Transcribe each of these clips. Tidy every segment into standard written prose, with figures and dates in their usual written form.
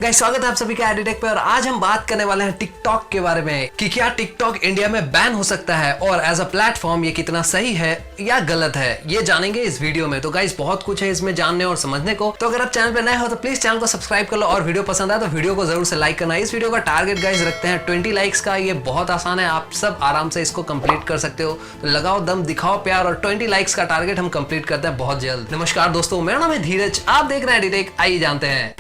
Guys स्वागत है आप सभी का एडिटेक पे। और आज हम बात करने वाले हैं टिकटॉक के बारे में कि क्या टिकटॉक इंडिया में बैन हो सकता है और एज अ प्लेटफॉर्म ये कितना सही है या गलत है, ये जानेंगे इस वीडियो में। तो गाइस बहुत कुछ है इसमें जानने और समझने को। तो अगर आप चैनल पे नए हो तो प्लीज चैनल को सब्सक्राइब कर लो और वीडियो पसंद आए तो वीडियो को जरूर से लाइक करना। इस वीडियो का टारगेट गाइस रखते हैं 20 लाइक्स का। ये बहुत आसान है, आप सब आराम से इसको कंप्लीट कर सकते हो। तो लगाओ दम, दिखाओ प्यार और 20 लाइक्स का टारगेट हम कंप्लीट करते हैं बहुत जल्द। नमस्कार दोस्तों, मेरा नाम है धीरज, आप देख रहे हैं एडिटेक। आइए जानते हैं।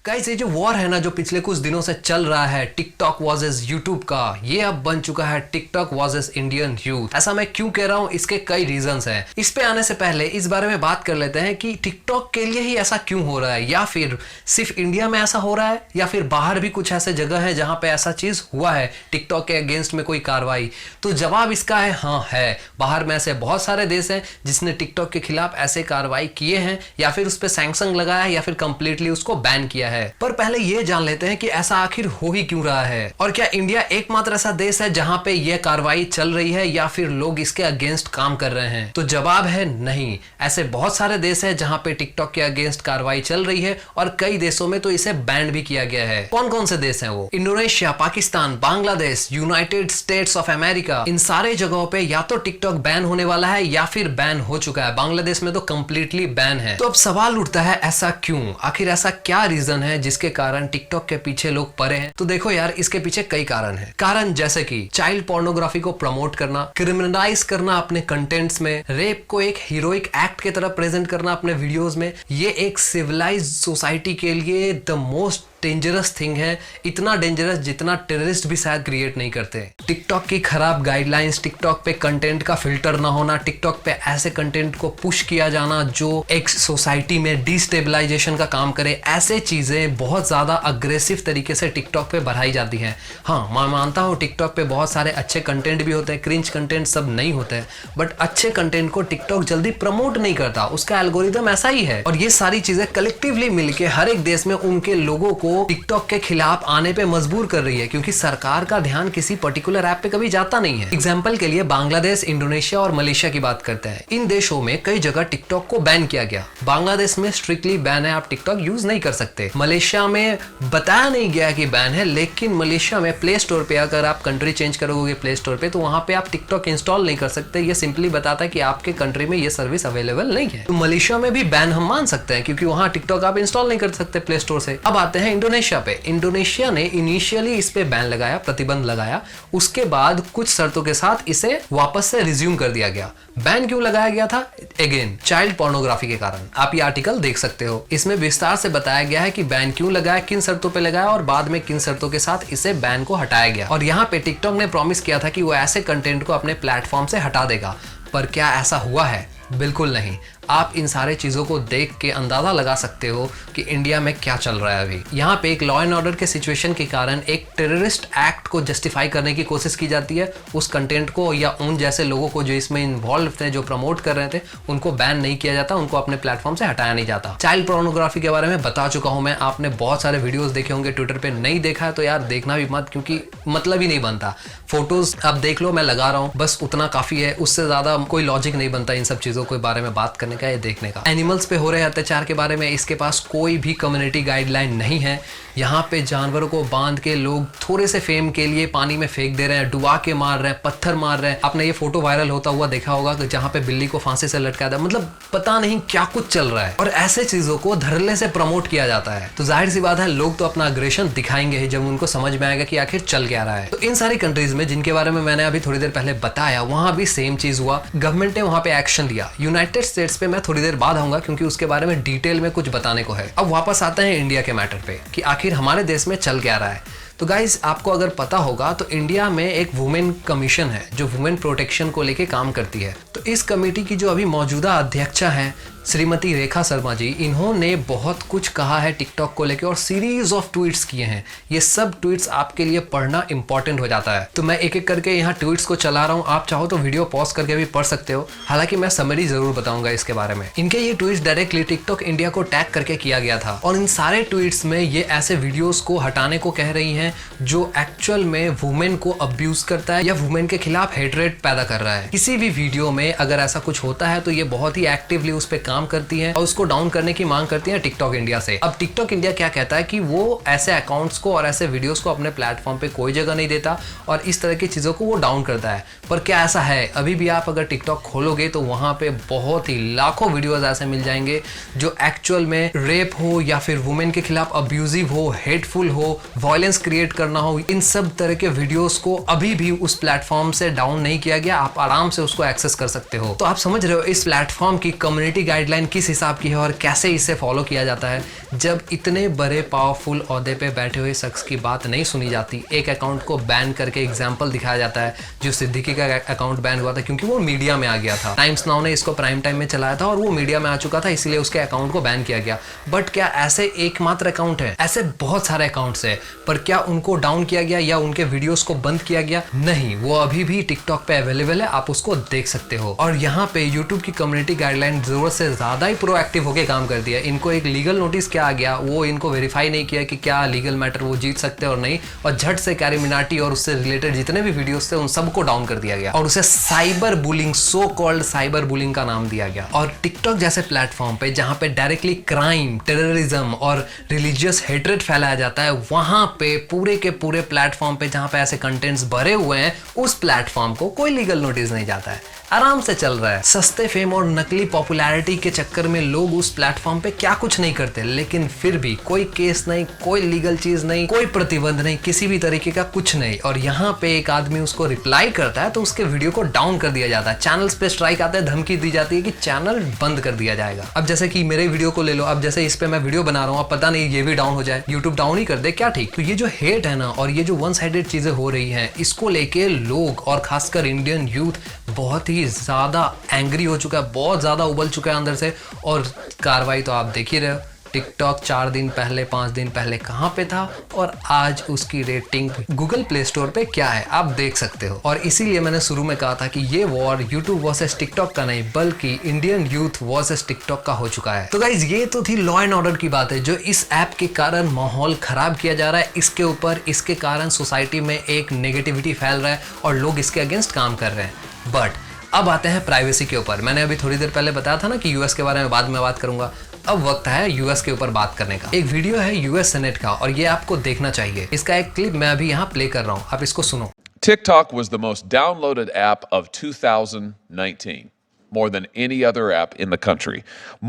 गाइस ये जो वॉर है ना, जो पिछले कुछ दिनों से चल रहा है टिकटॉक वर्सेस यूट्यूब का, ये अब बन चुका है टिकटॉक वर्सेस इंडियन यूथ। ऐसा मैं क्यों कह रहा हूँ, इसके कई रीजंस हैं। इस पे आने से पहले इस बारे में बात कर लेते हैं कि टिकटॉक के लिए ही ऐसा क्यों हो रहा है, या फिर सिर्फ इंडिया में ऐसा हो रहा है, या फिर बाहर भी कुछ ऐसे जगह है जहां पे ऐसा चीज हुआ है टिकटॉक के अगेंस्ट में कोई कार्रवाई। तो जवाब इसका है हाँ है। बाहर में ऐसे बहुत सारे देश हैं जिसने टिकटॉक के खिलाफ ऐसे कार्रवाई किए हैं, या फिर उस पर सैंक्शन लगाया है, या फिर कंप्लीटली उसको बैन किया है। पर पहले ये जान लेते हैं कि ऐसा आखिर हो ही क्यों रहा है, और क्या इंडिया एकमात्र ऐसा देश है जहां पे यह कार्रवाई चल रही है, या फिर लोग इसके अगेंस्ट काम कर रहे हैं। तो जवाब है नहीं। ऐसे बहुत सारे देश हैं जहां पे टिकटॉक के अगेंस्ट कार्रवाई चल रही है, और कई देशों में तो इसे बैन भी किया गया है। कौन कौन से देश हैं वो? Indonesia, Pakistan, Bangladesh, United States of America. इन सारे जगहों पे या तो टिकटॉक बैन होने वाला है या फिर बैन हो चुका है। बांग्लादेश में तो कंप्लीटली बैन है। तो अब सवाल उठता है ऐसा क्यों? आखिर ऐसा क्या रीजन है जिसके कारण टिकटॉक के पीछे लोग पड़े हैं? तो देखो यार, इसके पीछे कई कारण हैं। कारण जैसे कि चाइल्ड पोर्नोग्राफी को प्रमोट करना, क्रिमिनलाइज करना अपने कंटेंट्स में, रेप को एक हीरोइक एक्ट की तरह प्रेजेंट करना अपने वीडियोस में। ये एक सिविलाइज्ड सोसाइटी के लिए द मोस्ट डेंजरस थिंग है। इतना डेंजरस जितना टेररिस्ट भी शायद क्रिएट नहीं करते। टिकटॉक की खराब गाइडलाइंस, टिकटॉक पे कंटेंट का फिल्टर ना होना, टिकटॉक पे ऐसे कंटेंट को पुश किया जाना जो एक सोसाइटी में डिस्टेबलाइजेशन का काम करे, ऐसे चीजें बहुत ज्यादा अग्रेसिव तरीके से टिकटॉक पे बढ़ाई जाती हैं। हाँ, मैं मानता हूँ टिकटॉक पे बहुत सारे अच्छे कंटेंट भी होते हैं, क्रिंज कंटेंट सब नहीं होते हैं, बट अच्छे कंटेंट को टिकटॉक जल्दी प्रमोट नहीं करता। उसका एल्गोरिदम ऐसा ही है। और ये सारी चीजें कलेक्टिवली मिलकर हर एक देश में उनके लोगों को टिकटॉक के खिलाफ आने पे मजबूर कर रही है, क्योंकि सरकार का ध्यान किसी पर्टिकुलर ऐप पे कभी जाता नहीं है। एग्जांपल के लिए बांग्लादेश, इंडोनेशिया और मलेशिया की बात करते हैं। इन देशों में कई जगह टिकटॉक को बैन किया गया। बांग्लादेश में स्ट्रिक्टली बैन है, आप टिकटॉक यूज नहीं कर सकते। मलेशिया में बताया नहीं गया कि बैन है, लेकिन मलेशिया में प्ले स्टोर पे अगर आप कंट्री चेंज करोगे प्ले स्टोर पे, तो वहां पे आप टिकटॉक इंस्टॉल नहीं कर सकते। ये सिंपली बताता है कि आपके कंट्री में ये सर्विस अवेलेबल नहीं है। तो मलेशिया में भी बैन हम मान सकते हैं, क्योंकि वहां टिकटॉक आप इंस्टॉल नहीं कर सकते प्ले स्टोर से। अब आते हैं इंडोनेशिया पे। इंडोनेशिया ने इनिशियली इस पे बैन लगाया, प्रतिबंध लगाया। उसके बाद कुछ शर्तों के साथ इसे वापस से रिज्यूम कर दिया गया। बैन क्यों लगाया गया था? अगेन चाइल्ड पोर्नोग्राफी के कारण। आप ये आर्टिकल देख सकते हो, इसमें विस्तार से बताया गया है कि बैन क्यों लगाया, किन शर्तों पे लगाया, और बाद में किन शर्तों के साथ इसे बैन को हटाया गया। और यहाँ पे टिकटॉक ने प्रॉमिस किया था कि वो ऐसे कंटेंट को अपने प्लेटफॉर्म से हटा देगा। पर क्या ऐसा हुआ है? बिल्कुल नहीं। आप इन सारे चीज़ों को देख के अंदाज़ा लगा सकते हो कि इंडिया में क्या चल रहा है अभी। यहाँ पे एक लॉ एंड ऑर्डर के सिचुएशन के कारण एक टेररिस्ट एक्ट को जस्टिफाई करने की कोशिश की जाती है। उस कंटेंट को या उन जैसे लोगों को जो इसमें इन्वॉल्व थे, जो प्रमोट कर रहे थे, उनको बैन नहीं किया जाता, उनको अपने प्लेटफॉर्म से हटाया नहीं जाता। चाइल्ड पोर्नोग्राफी के बारे में बता चुका हूँ मैं, आपने बहुत सारे वीडियोज देखे होंगे ट्विटर पर। नहीं देखा है तो यार देखना भी मत, क्योंकि मतलब ही नहीं बनता। फोटोज आप देख लो, मैं लगा रहा हूँ, बस उतना काफ़ी है। उससे ज़्यादा कोई लॉजिक नहीं बनता इन सब चीज़ों के बारे में बात करने का या देखने का। एनिमल्स पे हो रहे अत्याचार के बारे में इसके पास कोई भी कम्युनिटी गाइडलाइन नहीं है। यहाँ पे जानवरों को बांध के लोग थोड़े से फेम के लिए पानी में फेंक दे रहे हैं, डुबा के मार रहे हैं, पत्थर मार रहे हैं। आपने ये फोटो वायरल होता हुआ देखा होगा कि जहाँ पे बिल्ली को फांसी से लटकाया था। मतलब पता नहीं क्या कुछ चल रहा है, और ऐसे चीजों को धड़ल्ले से प्रमोट किया जाता है। तो जाहिर सी बात है, लोग तो अपना अग्रेशन दिखाएंगे ही जब उनको समझ में आएगा कि आखिर चल क्या रहा है। तो इन सारी कंट्रीज में जिनके बारे में मैंने अभी थोड़ी देर पहले बताया, वहां भी सेम चीज हुआ। गवर्नमेंट ने वहां पे एक्शन लिया। यूनाइटेड स्टेट्स पे मैं थोड़ी देर बाद आऊंगा, क्योंकि उसके बारे में डिटेल में कुछ बताने को है। अब वापस आते हैं इंडिया के मैटर पे कि आखिर हमारे देश में चल क्या रहा है। तो गाइज आपको अगर पता होगा तो इंडिया में एक वुमेन कमीशन है जो वुमेन प्रोटेक्शन को लेके काम करती है। तो इस कमेटी की जो अभी मौजूदा अध्यक्षा है श्रीमती रेखा शर्मा जी, इन्होंने बहुत कुछ कहा है टिकटॉक को लेकर और सीरीज ऑफ ट्वीट्स किए हैं। ये सब ट्वीट्स आपके लिए पढ़ना इंपॉर्टेंट हो जाता है, तो मैं एक एक करके यहाँ ट्वीट्स को चला रहा हूँ। आप चाहो तो वीडियो पॉज करके भी पढ़ सकते हो, हालांकि मैं समरी जरूर बताऊंगा इसके बारे में। इनके ये ट्वीट्स डायरेक्टली टिकटॉक इंडिया को टैग करके किया गया था और इन सारे ट्वीट्स में ये ऐसे वीडियोस को हटाने को कह रही हैं जो एक्चुअल में वुमेन को अब्यूज करता है या वुमेन के खिलाफ हेटरेट पैदा कर रहा है। किसी भी वीडियो में अगर ऐसा कुछ होता है तो ये बहुत ही एक्टिवली उस पर काम करती है और उसको डाउन करने की मांग करती है टिकटॉक इंडिया से। अब टिकटॉक इंडिया क्या कहता है कि वो ऐसे अकाउंट्स को और ऐसे वीडियोस को अपने प्लेटफॉर्म पे कोई जगह नहीं देता और इस तरह की चीजों को वो डाउन करता है। पर क्या ऐसा है? अभी भी आप अगर टिकटॉक खोलोगे तो वहां पे बहुत ही लाखों वीडियोस ऐसे मिल जाएंगे जो एक्चुअल में रेप हो या फिर वुमेन के खिलाफ अब्यूजिव हो, हेटफुल हो, वायलेंस क्रिएट करना हो, इन सब तरह के वीडियोस को अभी भी उस प्लेटफॉर्म से डाउन नहीं किया गया। आप आराम से उसको एक्सेस कर सकते हो। तो आप समझ रहे हो इस प्लेटफॉर्म की कम्युनिटी गाइडलाइन किस हिसाब की है और कैसे इसे फॉलो किया जाता है। जब इतने बड़े पावरफुल ओहदे पे बैठे हुए शख्स की बात नहीं सुनी जाती, एक अकाउंट को बैन करके एग्जांपल दिखाया जाता है, जो सिद्दीकी का अकाउंट बैन हुआ था क्योंकि वो मीडिया में आ गया था। टाइम्स नाउ ने इसको प्राइम टाइम में चलाया था और वो मीडिया में आ चुका था, इसलिए उसके अकाउंट को बैन किया गया। बट क्या ऐसे एकमात्र अकाउंट है? ऐसे बहुत सारे अकाउंट्स है, पर क्या उनको डाउन किया गया या उनके वीडियोस को बंद किया गया? नहीं, वो अभी भी टिकटॉक पे अवेलेबल है, आप उसको देख सकते हो। और यहाँ पे यूट्यूब की कम्युनिटी गाइडलाइन जरूरत से ज्यादा ही प्रोएक्टिव होकर काम कर दिया। इनको एक लीगल नोटिस क्या आ गया, वो इनको वेरीफाई नहीं किया कि क्या लीगल मैटर वो जीत सकते हैं और नहीं, और झट से कैरी मिनाटी और उससे रिलेटेड जितने भी वीडियोस थे उन सबको डाउन कर दिया गया और उसे cyber bullying, so called cyber bullying का नाम दिया गया। और टिकटॉक जैसे प्लेटफॉर्म पे जहां पे डायरेक्टली क्राइम, टेररिज्म और रिलीजियस हेट्रेड फैलाया जाता है, वहां पे पूरे के पूरे प्लेटफॉर्म पे जहां पे ऐसे कंटेंट्स भरे हुए हैं, उस प्लेटफॉर्म को कोई लीगल नोटिस नहीं जाता है, आराम से चल रहा है। सस्ते फेम और नकली पॉपुलैरिटी के चक्कर में लोग उस प्लेटफॉर्म पे क्या कुछ नहीं करते, लेकिन फिर भी कोई केस नहीं, कोई लीगल चीज नहीं, कोई प्रतिबंध नहीं, किसी भी तरीके का कुछ नहीं। और यहाँ पे एक आदमी उसको रिप्लाई करता है तो उसके वीडियो को डाउन कर दिया जाता है, चैनल्स पे स्ट्राइक आता है, धमकी दी जाती है कि चैनल बंद कर दिया जाएगा। अब जैसे कि मेरे वीडियो को ले लो, अब जैसे इस पे मैं वीडियो बना रहा हूँ, अब पता नहीं ये भी डाउन हो जाए, यूट्यूब डाउन ही कर दे क्या, ठीक। तो ये जो हेट है ना और ये जो वन साइडेड चीजें हो रही हैं, इसको लेके लोग और खासकर इंडियन यूथ बहुत ही ज्यादा एंग्री हो चुका है, बहुत ज्यादा उबल चुका है अंदर से। और कार्रवाई तो आप देख ही रहे हो, टिकटॉक 4 दिन पहले 5 दिन पहले कहां पे था और आज उसकी रेटिंग गूगल प्ले स्टोर पे क्या है आप देख सकते हो। और इसीलिए मैंने शुरू में कहा था कि ये वॉर यूट्यूब वर्सेस टिकटॉक का नहीं बल्कि इंडियन यूथ वर्सेस टिकटॉक का हो चुका है। तो गाइज ये तो थी लॉ एंड ऑर्डर की बात है, जो इस ऐप के कारण माहौल खराब किया जा रहा है, इसके ऊपर इसके कारण सोसाइटी में एक नेगेटिविटी फैल रहा है और लोग इसके अगेंस्ट काम कर रहे हैं। बट अब आते हैं प्राइवेसी के ऊपर। मैंने अभी थोड़ी देर पहले बताया था ना कि यूएस के बारे में बाद में बात करूंगा, अब वक्त है यूएस के ऊपर बात करने का। एक वीडियो है यूएस सेनेट का और ये आपको देखना चाहिए। इसका एक क्लिप मैं अभी यहाँ प्ले कर रहा हूँ, आप इसको सुनो। TikTok was the most downloaded app of 2019, more than any other app in the country.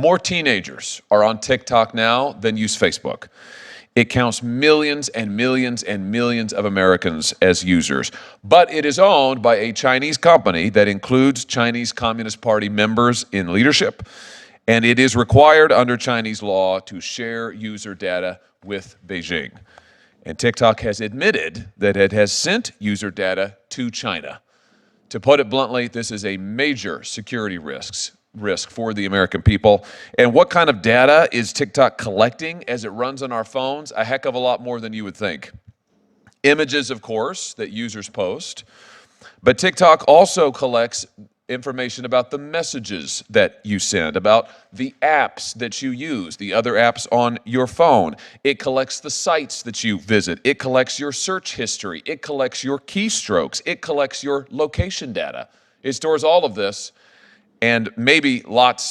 More teenagers are on TikTok now than use Facebook. It counts millions and millions and millions of Americans as users, but it is owned by a Chinese company that includes Chinese Communist Party members in leadership, and it is required under Chinese law to share user data with Beijing. And TikTok has admitted that it has sent user data to China. To put it bluntly, this is a major security risk for the American people. And what kind of data is TikTok collecting as it runs on our phones? A heck of a lot more than you would think. Images, of course, that users post. But TikTok also collects information about the messages that you send, about the apps that you use, the other apps on your phone. It collects the sites that you visit. It collects your search history. It collects your keystrokes. It collects your location data. It stores all of this and maybe lots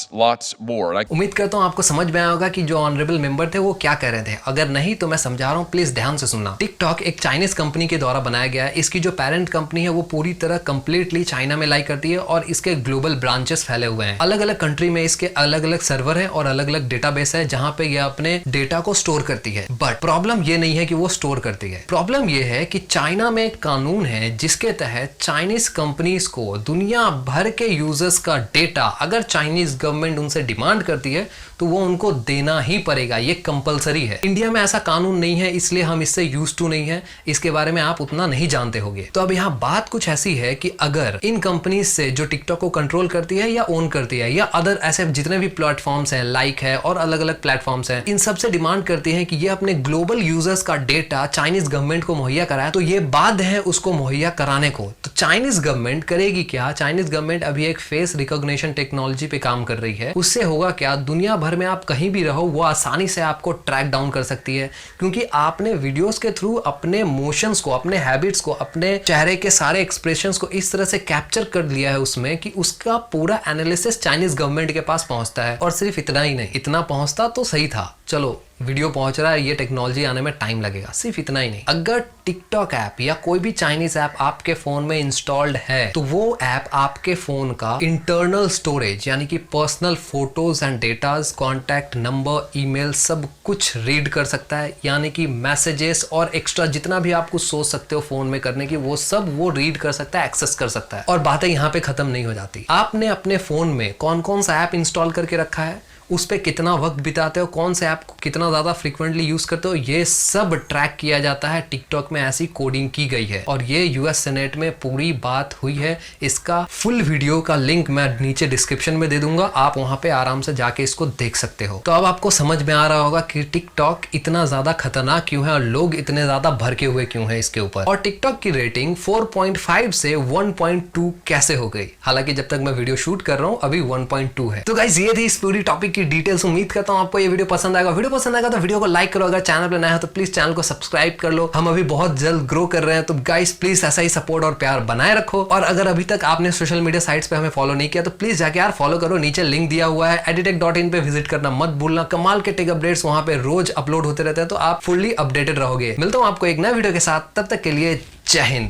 more. उम्मीद करता हूँ आपको समझ में आया होगा कि जो ऑनरेबल मेंबर थे वो क्या कह रहे थे। अगर नहीं तो मैं समझा रहा हूँ, प्लीज ध्यान से सुनना। टिकटॉक एक चाइनीज कंपनी के द्वारा बनाया गया है। इसकी जो पेरेंट कंपनी है वो पूरी तरह कंप्लीटली चाइना में लाई करती है और इसके ग्लोबल ब्रांचेस फैले हुए हैं। अलग अलग कंट्री में इसके अलग अलग सर्वर है और अलग अलग डेटाबेस है जहां पे ये अपने डेटा को स्टोर करती है। बट प्रॉब्लम ये नहीं है कि वो स्टोर करती है, प्रॉब्लम ये है कि चाइना में एक कानून है जिसके तहत चाइनीज कंपनीज को दुनिया भर के यूजर्स का डेटा अगर चाइनीज गवर्नमेंट उनसे डिमांड करती है तो वो उनको देना ही पड़ेगा, ये कंपलसरी है। इंडिया में ऐसा कानून नहीं है, इसलिए हम इससे यूज टू नहीं है, इसके बारे में आप उतना नहीं जानते होंगे। तो अब यहाँ बात कुछ ऐसी है कि अगर इन कंपनीज से जो टिकटॉक को कंट्रोल करती है या ओन करती है या अदर ऐसे जितने भी प्लेटफॉर्म्स हैं, लाइक है और अलग अलग प्लेटफॉर्म्स हैं, इन सबसे डिमांड करती है कि ये अपने ग्लोबल यूजर्स का डेटा चाइनीज गवर्नमेंट को मुहैया कराए, तो ये बाध्य है उसको मुहैया कराने को। तो चाइनीज गवर्नमेंट करेगी क्या? चाइनीज गवर्नमेंट अभी एक फेस रिकॉग्निशन टेक्नोलॉजी पे काम कर रही है। उससे होगा क्या, दुनिया भर में आप कहीं भी रहो वो आसानी से आपको ट्रैक डाउन कर सकती है, क्योंकि आपने वीडियोस के थ्रू अपने मोशंस को, अपने हैबिट्स को, अपने चेहरे के सारे एक्सप्रेशंस को इस तरह से कैप्चर कर लिया है उसमें कि उसका पूरा एनालिसिस चाइनीज गवर्नमेंट के पास पहुंचता है। और सिर्फ इतना ही नहीं, इतना पहुंचता तो सही था, चलो वीडियो पहुंच रहा है, ये टेक्नोलॉजी आने में टाइम लगेगा। सिर्फ इतना ही नहीं, अगर टिकटॉक ऐप या कोई भी चाइनीज ऐप आपके फोन में इंस्टॉल्ड है तो वो ऐप आपके फोन का इंटरनल स्टोरेज यानी कि personal photos and datas, contact number, email सब कुछ रीड कर सकता है। यानी कि मैसेजेस और एक्स्ट्रा जितना भी आप कुछ सोच सकते हो फोन में करने की, वो सब वो रीड कर सकता है, एक्सेस कर सकता है। और बातें यहाँ पे खत्म नहीं हो जाती। आपने अपने फोन में कौन कौन सा ऐप इंस्टॉल करके रखा है, उस पर कितना वक्त बिताते हो, कौन से ऐप को कितना ज़्यादा फ्रिक्वेंटली यूज़ करते हो, ये सब ट्रैक किया जाता है। टिकटॉक में ऐसी कोडिंग की गई है और ये यूएस सेनेट में पूरी बात हुई है। इसका फुल वीडियो का लिंक मैं नीचे डिस्क्रिप्शन में दे दूंगा, आप वहां पे आराम से जाके इसको देख सकते हो। तो अब आपको समझ में आ रहा होगा कि टिकटॉक इतना ज़्यादा खतरनाक क्यों है और लोग इतने ज़्यादा भड़के हुए क्यों हैं इसके ऊपर। और टिकटॉक की रेटिंग 4.5 से 1.2 कैसे हो गई, हालांकि जब तक मैं वीडियो शूट कर रहा हूँ अभी 1.2 है। तो गाइस ये थी इस पूरी टॉपिक डिटेल्स। उम्मीद करता हूं आपको ये वीडियो पसंद आएगा। वीडियो पसंद आएगा तो वीडियो को लाइक करो, अगर चैनल पे नया हो तो प्लीज चैनल को सब्सक्राइब कर लो। हम अभी बहुत जल्द ग्रो कर रहे हैं, तो गाइस प्लीज ऐसा ही सपोर्ट और प्यार बनाए रखो। और अगर अभी तक आपने सोशल मीडिया साइट्स पे हमें फॉलो नहीं किया तो प्लीज जाके यार फॉलो करो, नीचे लिंक दिया हुआ है। editech.in पे विजिट करना मत भूलना, कमाल के टेक अपडेट्स वहां पे रोज अपलोड होते रहते हैं, तो आप फुल्ली अपडेटेड रहोगे। मिलता हूं आपको एक नए वीडियो के साथ, तब तक के लिए जय हिंद।